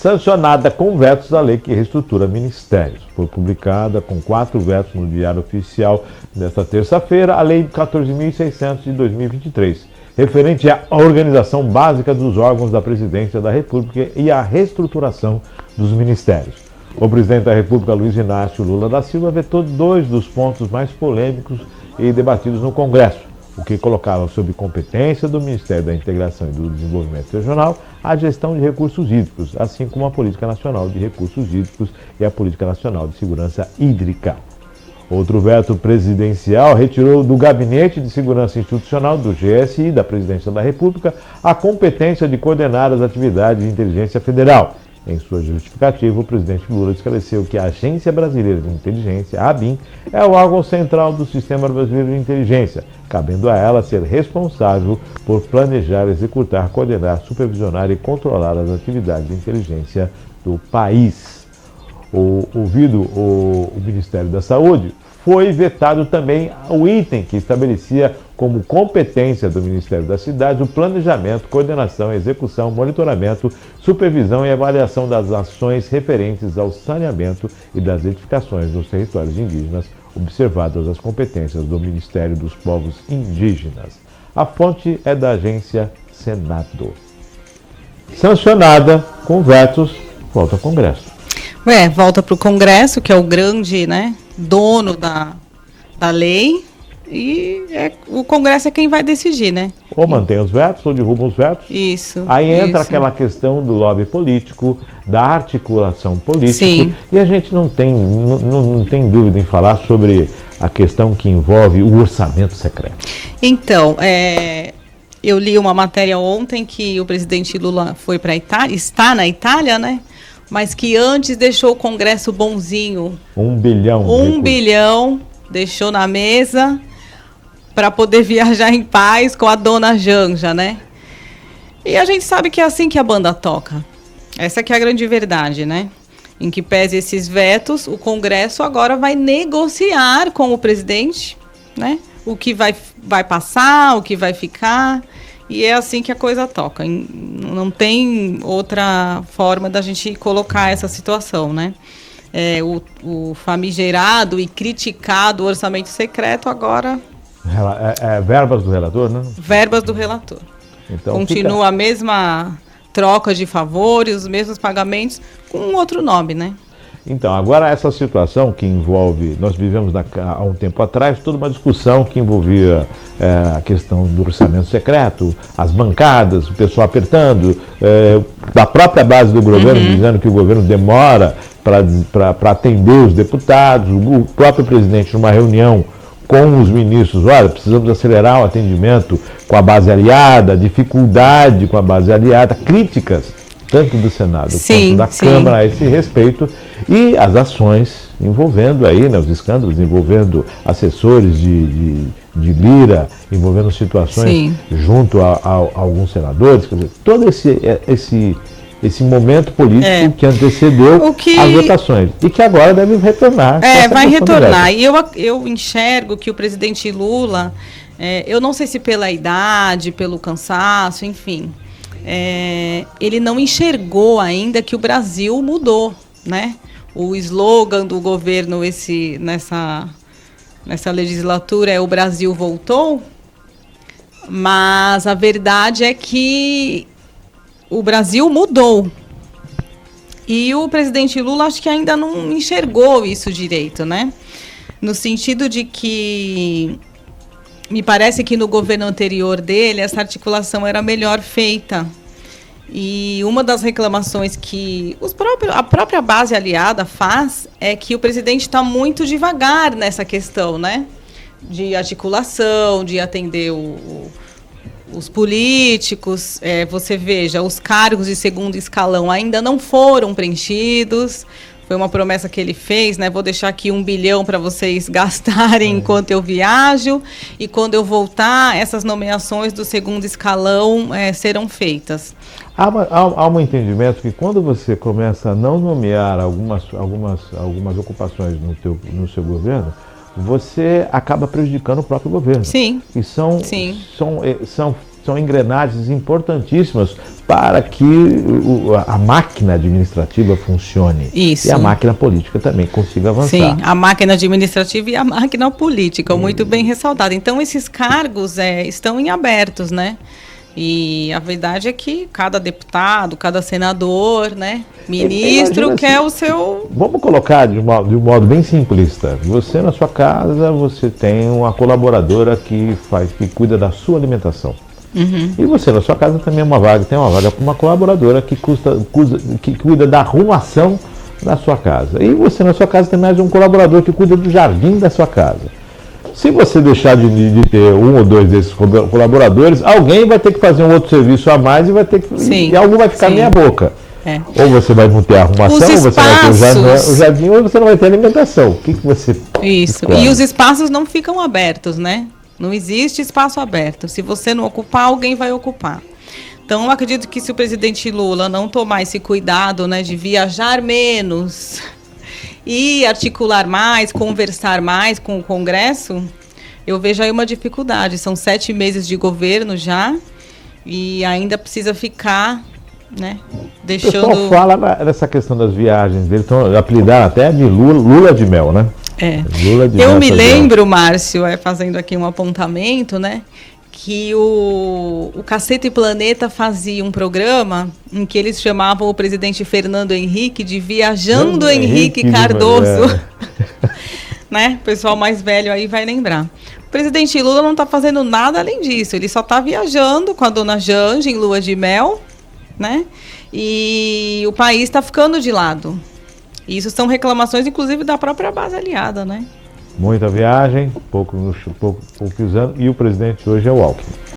sancionada com vetos a lei que reestrutura ministérios. Foi publicada com 4 vetos no Diário Oficial nesta terça-feira, a Lei 14.600 de 2023, referente à organização básica dos órgãos da Presidência da República e à reestruturação dos ministérios. O presidente da República, Luiz Inácio Lula da Silva, vetou 2 dos pontos mais polêmicos e debatidos no Congresso, o que colocava sob competência do Ministério da Integração e do Desenvolvimento Regional a gestão de recursos hídricos, assim como a Política Nacional de Recursos Hídricos e a Política Nacional de Segurança Hídrica. Outro veto presidencial retirou do Gabinete de Segurança Institucional, do GSI, da Presidência da República, a competência de coordenar as atividades de inteligência federal. Em sua justificativa, o presidente Lula esclareceu que a Agência Brasileira de Inteligência, a ABIN, é o órgão central do Sistema Brasileiro de Inteligência, cabendo a ela ser responsável por planejar, executar, coordenar, supervisionar e controlar as atividades de inteligência do país. Ouvido o Ministério da Saúde, foi vetado também o item que estabelecia como competência do Ministério das Cidades o planejamento, coordenação, execução, monitoramento, supervisão e avaliação das ações referentes ao saneamento e das edificações nos territórios indígenas, observadas as competências do Ministério dos Povos Indígenas. A fonte é da agência Senado. Sancionada com vetos, volta ao Congresso. Volta para o Congresso, que é o grande, dono da lei, e o Congresso é quem vai decidir, né? Ou mantém os vetos, ou derruba os vetos. Isso. Aí entra aquela questão do lobby político, da articulação política. Sim. E a gente não tem dúvida em falar sobre a questão que envolve o orçamento secreto. Então, eu li uma matéria ontem que o presidente Lula foi para a Itália, está na Itália, né? Mas que antes deixou o Congresso bonzinho. 1 bilhão. 1 bilhão, deixou na mesa para poder viajar em paz com a dona Janja, né? E a gente sabe que é assim que a banda toca. Essa que é a grande verdade, né? Em que pese esses vetos, o Congresso agora vai negociar com o presidente, né? O que vai passar, o que vai ficar. E é assim que a coisa toca. Não tem outra forma da gente colocar essa situação, né? O famigerado e criticado orçamento secreto agora... verbas do relator, né? Verbas do relator. Então, continua a mesma troca de favores, os mesmos pagamentos, com um outro nome, né? Então, agora essa situação que envolve, nós vivemos há um tempo atrás, toda uma discussão que envolvia a questão do orçamento secreto, as bancadas, o pessoal apertando, da própria base do governo, dizendo que o governo demora para atender os deputados, o próprio presidente numa reunião com os ministros, olha, precisamos acelerar o atendimento com a base aliada, dificuldade com a base aliada, críticas tanto do Senado quanto da Câmara a esse respeito, e as ações envolvendo aí, os escândalos envolvendo assessores de Lira, envolvendo situações junto a alguns senadores, quer dizer, todo esse momento político que antecedeu as votações e que agora deve retornar. Vai retornar. E eu enxergo que o presidente Lula, eu não sei se pela idade, pelo cansaço, enfim, ele não enxergou ainda que o Brasil mudou, né? O slogan do governo nessa legislatura é "O Brasil voltou", mas a verdade é que o Brasil mudou. E o presidente Lula acho que ainda não enxergou isso direito, né? No sentido de que me parece que no governo anterior dele essa articulação era melhor feita. E uma das reclamações que a própria base aliada faz é que o presidente está muito devagar nessa questão, né? De articulação, de atender os políticos. Você veja, os cargos de segundo escalão ainda não foram preenchidos. Foi uma promessa que ele fez, né? Vou deixar aqui 1 bilhão para vocês gastarem enquanto eu viajo. E quando eu voltar, essas nomeações do segundo escalão serão feitas. Há um entendimento que quando você começa a não nomear algumas ocupações no seu governo, você acaba prejudicando o próprio governo. Sim. E são são engrenagens importantíssimas para que a máquina administrativa funcione. Isso. E a máquina política também consiga avançar. Sim, a máquina administrativa e a máquina política, muito bem ressaltado. Então, esses cargos estão em abertos, né? E a verdade é que cada deputado, cada senador, né, ministro quer o seu... Vamos colocar de um modo bem simplista. Você na sua casa, você tem uma colaboradora que cuida da sua alimentação. Uhum. E você na sua casa também tem uma vaga para uma colaboradora que cuida da arrumação da sua casa. E você na sua casa tem mais um colaborador que cuida do jardim da sua casa. Se você deixar de ter um ou dois desses colaboradores, alguém vai ter que fazer um outro serviço a mais e algo vai ficar meia boca. É. Ou você vai não ter arrumação, ou você vai ter o jardim, ou você não vai ter alimentação. O que você Isso. Escolhe? E os espaços não ficam abertos, né? Não existe espaço aberto. Se você não ocupar, alguém vai ocupar. Então, eu acredito que se o presidente Lula não tomar esse cuidado, né, de viajar menos e articular mais, conversar mais com o Congresso, eu vejo aí uma dificuldade. São 7 meses de governo já e ainda precisa ficar, né, deixando... O pessoal fala nessa questão das viagens dele, então apelidaram até de Lula de mel, né? Lula de eu me lembro, Márcio, fazendo aqui um apontamento, né, que o Cacete e Planeta fazia um programa em que eles chamavam o presidente Fernando Henrique de Viajando Henrique Cardoso. Né? O pessoal mais velho aí vai lembrar. O presidente Lula não está fazendo nada além disso. Ele só está viajando com a dona Janja em lua de mel, né? E o país está ficando de lado. Isso são reclamações, inclusive, da própria base aliada, né? Muita viagem, poucos anos, e o presidente hoje é o Alckmin.